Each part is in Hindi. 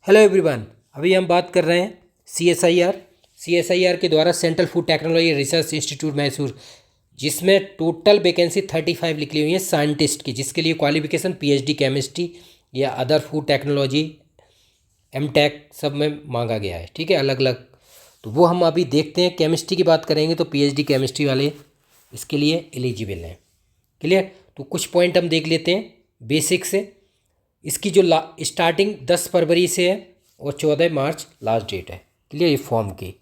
Hello everyone. अभी हम बात कर रहे हैं सीएसआईआर के द्वारा central food technology research institute Mysore, जिसमें टोटल वैकेंसी 35 लिखी हुई है साइंटिस्ट की, जिसके लिए क्वालिफिकेशन पीएचडी केमिस्ट्री या अदर फूड टेक्नोलॉजी एमटेक सब में मांगा गया है। ठीक है, अलग अलग। तो वो हम अभी देखते हैं। केमिस्ट्री की बात करेंगे तो पीएचडी केमिस्ट्री वाले इसके लिए एलिजिबल हैं। क्लियर। तो कुछ पॉइंट हम देख लेते हैं बेसिक से। इसकी जो स्टार्टिंग 10 फरवरी से है और 14 मार्च लास्ट डेट है। क्लियर, ये फॉर्म की।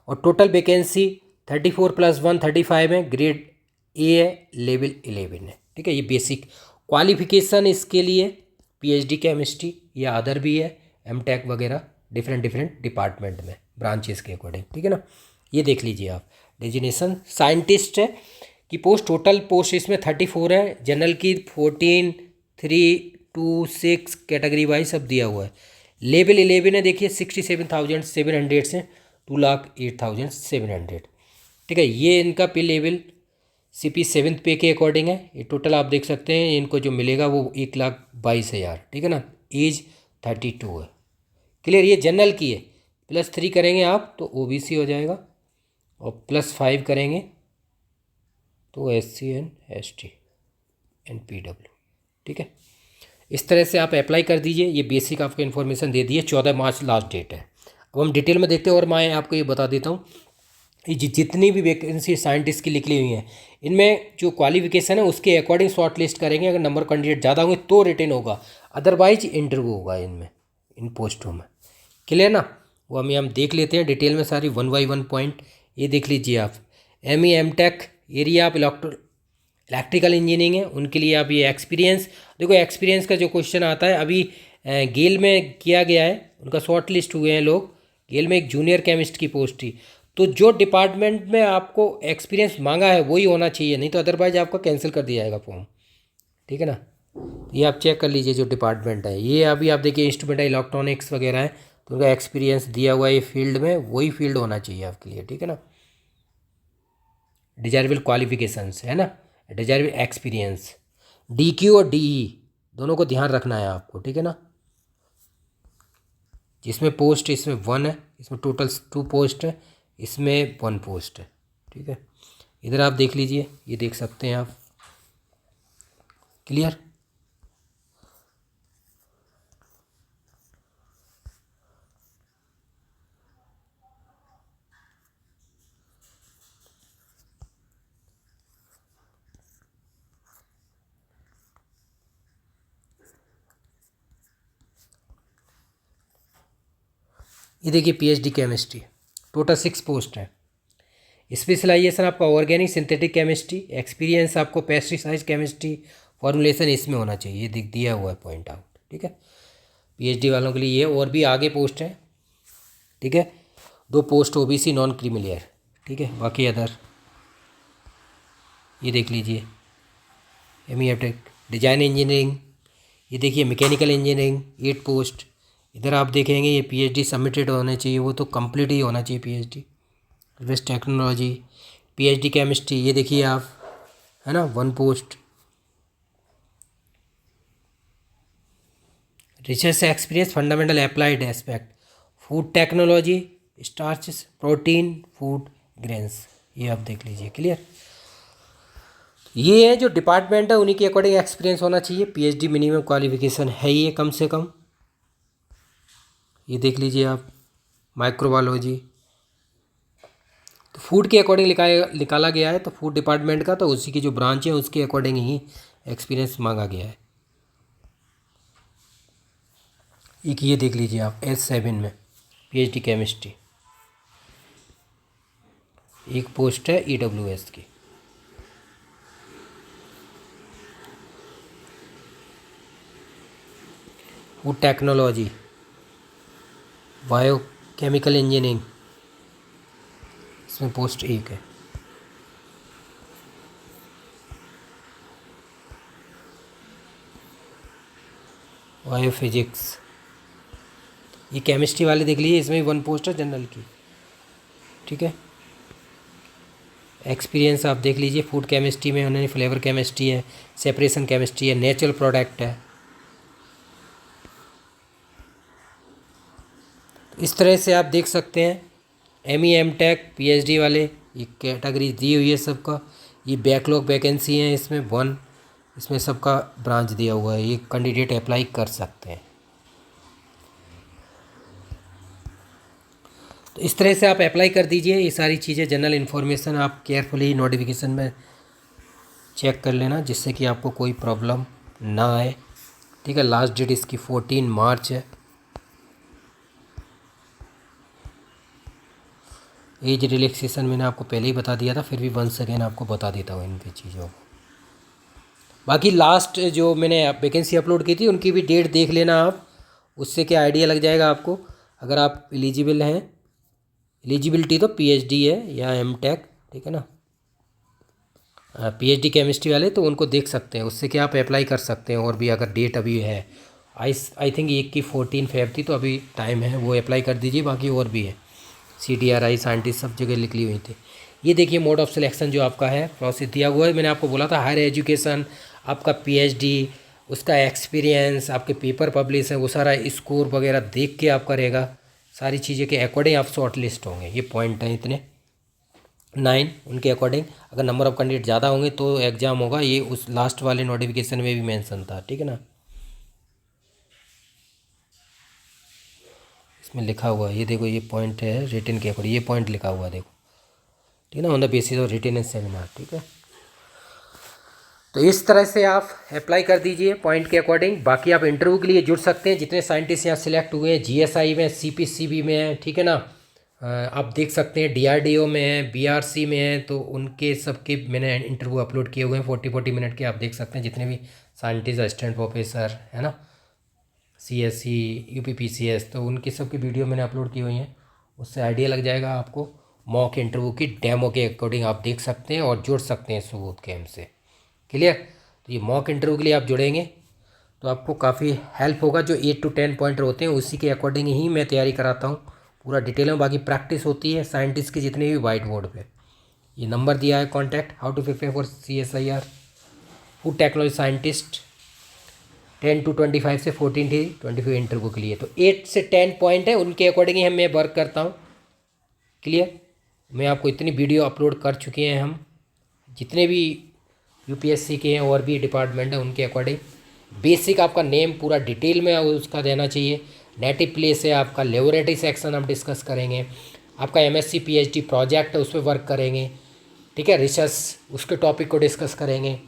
और टोटल वैकेंसी 34 + 1 35 है। ग्रेड ए है, लेवल 11 है। ठीक है, ये बेसिक क्वालिफिकेशन इसके लिए पीएचडी केमिस्ट्री या अदर भी है, एमटेक वगैरह डिफरेंट डिफरेंट डिपार्टमेंट में ब्रांचेस के अकॉर्डिंग। ठीक है ना, ये देख लीजिए आप। डेजिनेशन साइंटिस्ट है कि पोस्ट, टोटल पोस्ट इसमें 34 है। जनरल की 14, 3, 2, 6 कैटेगरी वाइज सब दिया हुआ है। लेवल 11 है, देखिए 67,700 से 2,08,700। ठीक है, ये इनका पे लेवल CP 7th पे के अकॉर्डिंग है। ये टोटल आप देख सकते हैं, इनको जो मिलेगा वो 1,22,000। ठीक है ना, एज 32 है। क्लियर, ये जनरल की है। +3 करेंगे आप तो OBC हो जाएगा, और +5 करेंगे तो SC and ST and PW। ठीक है, इस तरह से आप अप्लाई कर दीजिए। ये बेसिक आपको इन्फॉर्मेशन दे दी है। 14 मार्च लास्ट डेट है। अब हम डिटेल में देखते हैं। और मैं आपको ये बता देता हूँ, ये जितनी भी वैकेंसी साइंटिस्ट की लिखी हुई हैं, इनमें जो क्वालिफिकेशन है उसके अकॉर्डिंग शॉर्ट लिस्ट करेंगे। अगर नंबर कैंडिडेट ज़्यादा होंगे तो रिटर्न होगा, अदरवाइज इंटरव्यू होगा इनमें, इन पोस्टों में। क्लियर ना, वो हम देख लेते हैं डिटेल में सारी 1 by 1 पॉइंट। ये देख लीजिए आप। ME MTech एरिया आप इलेक्ट्रिकल इंजीनियरिंग है, उनके लिए आप ये एक्सपीरियंस देखो। एक्सपीरियंस का जो क्वेश्चन आता है, अभी गेल में किया गया है, उनका शॉर्ट लिस्ट हुए हैं लोग। गेल में एक जूनियर केमिस्ट की पोस्ट थी। तो जो डिपार्टमेंट में आपको एक्सपीरियंस मांगा है वही होना चाहिए, नहीं तो अदरवाइज आपका कैंसिल कर दिया जाएगा फॉर्म। ठीक है ना, ये आप चेक कर लीजिए जो डिपार्टमेंट है। ये अभी आप देखिए इंस्ट्रूमेंट इलेक्ट्रॉनिक्स वगैरह है, तो उनका एक्सपीरियंस दिया हुआ है ये फील्ड में, वही फील्ड होना चाहिए आपके लिए। ठीक है ना, डिजायरेबल क्वालिफिकेशंस है ना, डिजायरेबल एक्सपीरियंस। DQ और DE दोनों को ध्यान रखना है आपको। ठीक है ना, जिसमें पोस्ट इसमें 1 है, इसमें टोटल 2 पोस्ट है, इसमें 1 पोस्ट है। ठीक है, इधर आप देख लीजिए, ये देख सकते हैं आप। क्लियर। ये देखिए PhD केमिस्ट्री, टोटल 6 पोस्ट है। स्पेशलाइजेशन आपका ऑर्गेनिक सिंथेटिक केमिस्ट्री, एक्सपीरियंस आपको पेस्टिसाइड केमिस्ट्री फॉर्मुलेशन इसमें होना चाहिए, ये दिया हुआ है पॉइंट आउट। ठीक है, PhD वालों के लिए ये। और भी आगे पोस्ट है। ठीक है, 2 पोस्ट OBC नॉन क्रीमिलियर। ठीक है, बाकी अदर ये देख लीजिए। ME डिजाइन इंजीनियरिंग, ये देखिए मैकेनिकल इंजीनियरिंग 8 पोस्ट। इधर आप देखेंगे ये PhD सबमिटेड होने चाहिए, वो तो कंप्लीट ही होना चाहिए PhD। Waste technology PhD chemistry, ये देखिए आप, है ना, 1 post. Research experience fundamental applied aspect food technology, starches, protein, food grains, ये आप देख लीजिए। क्लियर, ये है जो डिपार्टमेंट है उन्हीं के अकॉर्डिंग एक्सपीरियंस होना चाहिए। PhD मिनिमम क्वालिफिकेशन है ये कम से कम। ये देख लीजिए आप। माइक्रोबायोलॉजी तो फूड के अकॉर्डिंग निकाला गया है, तो फूड डिपार्टमेंट का, तो उसी की जो ब्रांच है उसके अकॉर्डिंग ही एक्सपीरियंस मांगा गया है। एक ये देख लीजिए आप S7 में PhD केमिस्ट्री, एक पोस्ट है EWS की। फूड टेक्नोलॉजी, बायोकेमिकल इंजीनियरिंग, इसमें पोस्ट 1 है। बायोफिजिक्स, ये केमिस्ट्री वाले देख लीजिए, इसमें 1 पोस्ट है जनरल की। ठीक है, एक्सपीरियंस आप देख लीजिए। फूड केमिस्ट्री में उन्होंने फ्लेवर केमिस्ट्री है, सेपरेशन केमिस्ट्री है, नेचुरल प्रोडक्ट है। इस तरह से आप देख सकते हैं ME M Tech PhD वाले ये कैटेगरी दी हुई है सबका। ये बैकलॉग वैकेंसी है, इसमें सबका ब्रांच दिया हुआ है, ये कैंडिडेट अप्लाई कर सकते हैं। तो इस तरह से आप अप्लाई कर दीजिए। ये सारी चीज़ें जनरल इन्फॉर्मेशन आप केयरफुली नोटिफिकेशन में चेक कर लेना, जिससे कि आपको कोई प्रॉब्लम ना आए। ठीक है, लास्ट डेट इसकी 14 मार्च है। एज रिलैक्सेशन मैंने आपको पहले ही बता दिया था, फिर भी वंस अगेन आपको बता देता हूँ इन भी चीज़ों को। बाकी लास्ट जो मैंने वैकेंसी अपलोड की थी उनकी भी डेट देख लेना आप, उससे क्या आइडिया लग जाएगा आपको। अगर आप एलिजिबल हैं, एलिजिबिलिटी तो PhD है या M Tech, ठीक है ना, PhD केमिस्ट्री वाले, तो उनको देख सकते हैं, उससे क्या आप अप्लाई कर सकते हैं। और भी अगर डेट अभी है, आई थिंक एक की 14 फेब थी, तो अभी टाइम है, वो अप्लाई कर दीजिए। बाकी और भी है, CTRI साइंटिस्ट सब जगह लिखी हुई थी। ये देखिए मोड ऑफ सिलेक्शन जो आपका है प्रोसेस दिया हुआ है। मैंने आपको बोला था हायर एजुकेशन, आपका PhD, उसका एक्सपीरियंस, आपके पेपर पब्लिश है, वो सारा स्कोर वगैरह देख के आपका रहेगा। सारी चीज़ें के अकॉर्डिंग आप शॉर्ट लिस्ट होंगे। ये पॉइंट हैं इतने 9, उनके अकॉर्डिंग अगर नंबर ऑफ़ कैंडिडेट ज़्यादा होंगे तो एग्ज़ाम होगा। ये उस लास्ट वाले नोटिफिकेशन में भी मेंशन था, ठीक है ना, इसमें लिखा हुआ है। ये देखो, ये पॉइंट है रिटन के अकॉर्डिंग, ये पॉइंट लिखा हुआ है देखो, ठीक है ना, on the basis of written seminar. ठीक है, तो इस तरह से आप अप्लाई कर दीजिए पॉइंट के अकॉर्डिंग। बाकी आप इंटरव्यू के लिए जुड़ सकते हैं। जितने साइंटिस्ट यहाँ सिलेक्ट हुए हैं, GSI में, CPCB में हैं, ठीक है ना, आप देख सकते हैं DRDO में है, BRC में है, तो उनके सबके मैंने इंटरव्यू अपलोड किए हुए हैं 40-40 मिनट के। आप देख सकते हैं जितने भी साइंटिस्ट, असिस्टेंट प्रोफेसर है ना, CSE, UPPCS, तो उनके सबकी वीडियो मैंने अपलोड की हुई हैं। उससे आइडिया लग जाएगा आपको। मॉक इंटरव्यू की डेमो के अकॉर्डिंग आप देख सकते हैं और जुड़ सकते हैं सबूत कैम्प से। क्लियर? तो ये मॉक इंटरव्यू के लिए आप जुड़ेंगे तो आपको काफ़ी हेल्प होगा। जो 8 to 10 पॉइंट होते हैं उसी के अकॉर्डिंग ही मैं तैयारी कराता हूँ पूरा डिटेल में। बाकी प्रैक्टिस होती है साइंटिस्ट की जितने भी वाइट बोर्ड पे। ये नंबर दिया है contact, how to prepare for CSIR food technology scientist, 10 to 25 से 14 थी 25 इंटरव्यू के लिए। तो 8 से 10 पॉइंट है, उनके अकॉर्डिंग ही मैं वर्क करता हूँ। क्लियर? मैं आपको इतनी वीडियो अपलोड कर चुके हैं हम, जितने भी UPSC के हैं और भी डिपार्टमेंट है उनके अकॉर्डिंग। बेसिक आपका नेम पूरा डिटेल में उसका देना चाहिए। नेटिव प्लेस है आपका, लेबोरेटरी सेक्शन हम डिस्कस करेंगे। आपका MSc PhD प्रोजेक्ट है, उस पर वर्क करेंगे, ठीक है। रिसर्च उसके टॉपिक को डिस्कस करेंगे।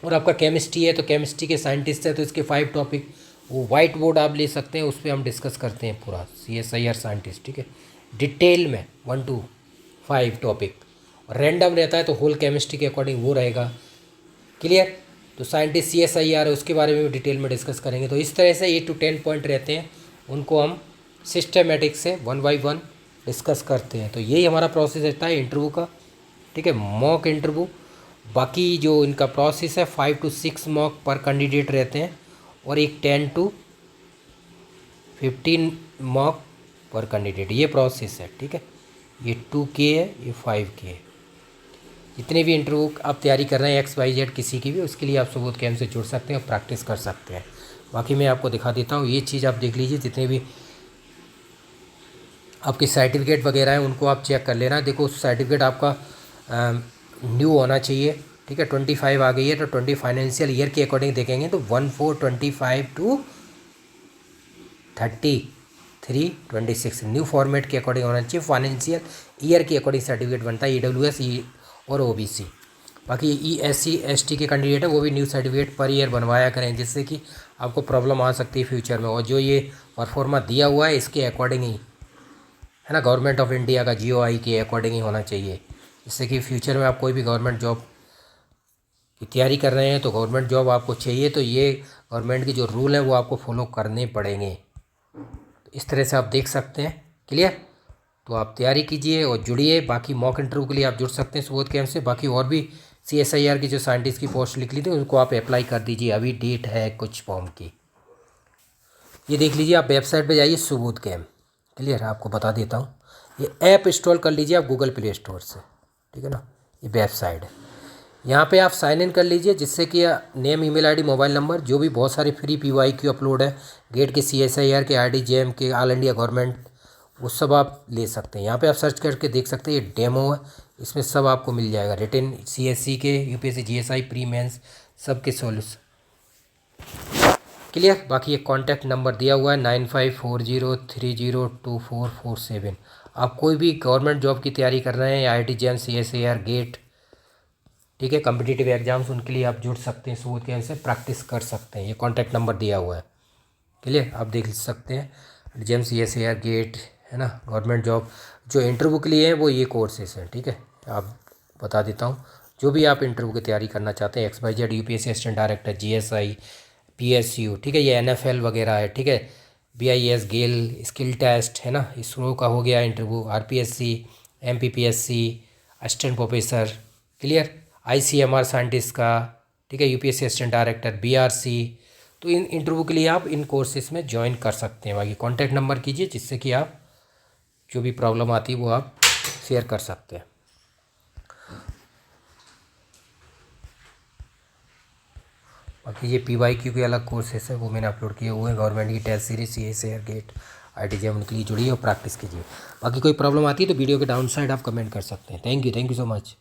और आपका केमिस्ट्री है तो केमिस्ट्री के साइंटिस्ट है तो इसके 5 टॉपिक, वो वाइट बोर्ड आप ले सकते हैं, उस पर हम डिस्कस करते हैं पूरा CSIR साइंटिस्ट, ठीक है, डिटेल में 1 to 5 टॉपिक। और रैंडम रहता है तो होल केमिस्ट्री के अकॉर्डिंग वो रहेगा। क्लियर? तो साइंटिस्ट CSIR है उसके बारे में भी डिटेल में डिस्कस करेंगे। तो इस तरह से 8 to 10 पॉइंट रहते हैं, उनको हम सिस्टमेटिक से 1 by 1 डिस्कस करते हैं। तो यही हमारा प्रोसेस रहता है इंटरव्यू का, ठीक है, मॉक इंटरव्यू। बाकी जो इनका प्रोसेस है 5 to 6 मॉक पर कैंडिडेट रहते हैं और एक 10 to 15 मॉक पर कैंडिडेट, ये प्रोसेस है, ठीक है। ये 2K है, ये 5K है। जितने भी इंटरव्यू आप तैयारी कर रहे हैं XYZ किसी की भी, उसके लिए आप सबूत कैम्प से जुड़ सकते हैं और प्रैक्टिस कर सकते हैं। बाकी मैं आपको दिखा देता हूँ, ये चीज़ आप देख लीजिए, जितने भी आपके सर्टिफिकेट वगैरह हैं उनको आप चेक कर लेना। देखो सर्टिफिकेट आपका न्यू होना चाहिए, ठीक है। 25 आ गई है तो 20 फाइनेंशियल ईयर के अकॉर्डिंग देखेंगे तो 1425 to 3326 न्यू फॉर्मेट के अकॉर्डिंग होना चाहिए। फाइनेंशियल ईयर के अकॉर्डिंग सर्टिफिकेट बनता है EWS और OBC। बाकी SC ST के कैंडिडेट है वो भी न्यू सर्टिफिकेट पर ईयर बनवाया करें, जिससे कि आपको प्रॉब्लम आ सकती है फ्यूचर में। और जो ये परफॉर्मा दिया हुआ है इसके अकॉर्डिंग ही है ना, गवर्नमेंट ऑफ इंडिया का GOI के अकॉर्डिंग ही होना चाहिए, जिससे कि फ्यूचर में आप कोई भी गवर्नमेंट जॉब की तैयारी कर रहे हैं तो गवर्नमेंट जॉब आपको चाहिए तो ये गवर्नमेंट के जो रूल हैं वो आपको फॉलो करने पड़ेंगे। तो इस तरह से आप देख सकते हैं। क्लियर? तो आप तैयारी कीजिए और जुड़िए। बाकी मॉक इंटरव्यू के लिए आप जुड़ सकते हैं सबूत कैम्प से। बाकी और भी CSIR की जो साइंटिस्ट की पोस्ट लिख ली थी उनको आप अप्लाई कर दीजिए, अभी डेट है कुछ फॉर्म की। ये देख लीजिए, आप वेबसाइट पे जाइए सबूत कैम्प। क्लियर? आपको बता देता हूँ, ये ऐप इंस्टॉल कर लीजिए आप गूगल प्ले स्टोर से, ठीक है ना। ये वेबसाइट है, यहाँ पे आप साइन इन कर लीजिए, जिससे कि name, email ID, mobile number, जो भी बहुत सारे फ्री PYQ अपलोड है, गेट के, CSIR के, RD JM के, ऑल इंडिया गवर्नमेंट, वो सब आप ले सकते हैं। यहाँ पे आप सर्च करके देख सकते हैं, ये डेमो है, इसमें सब आपको मिल जाएगा, रिटन CSC के, UPSC GSI प्री मेंस सब के सॉल्यूशन क्लियर। बाकी एक कॉन्टैक्ट नंबर दिया हुआ है 9540302447। आप कोई भी गवर्नमेंट जॉब की तैयारी कर रहे हैं या IIT JEM CSIR गेट, ठीक है, कम्पिटिटिव एग्जाम्स, उनके लिए आप जुड़ सकते हैं, सबूत के से प्रैक्टिस कर सकते हैं। ये कॉन्टैक्ट नंबर दिया हुआ है, क्लियर, आप देख सकते हैं। JEM CSIR गेट है ना, गवर्नमेंट जॉब जो इंटरव्यू के लिए है वो ये कोर्सेस हैं, ठीक है। आप बता देता हूँ, जो भी आप इंटरव्यू की तैयारी करना चाहते हैं, XYZ UPSC assistant director, GSI, PSU, ठीक है, ये NFL वगैरह है, ठीक है, BIS गेल स्किल टेस्ट है ना, इसरो का हो गया interview, RPSC, MPPSC assistant professor, clear, ICMR scientist का, ठीक है, UPSC असिस्टेंट डायरेक्टर, BRC, तो इन इंटरव्यू के लिए आप इन कोर्सेज में ज्वाइन कर सकते हैं। बाकी कॉन्टैक्ट नंबर कीजिए, जिससे कि आप जो भी प्रॉब्लम आती है वो आप शेयर कर सकते हैं। बाकी ये PYQ के अलग कोर्सेस है, वो मैंने अपलोड किए हुए हैं। गवर्नमेंट की test series, CSIR GATE, IIT JEM, उनके लिए जुड़िए और प्रैक्टिस कीजिए। बाकी कोई प्रॉब्लम आती है तो वीडियो के डाउन साइड आप कमेंट कर सकते हैं। Thank you so much.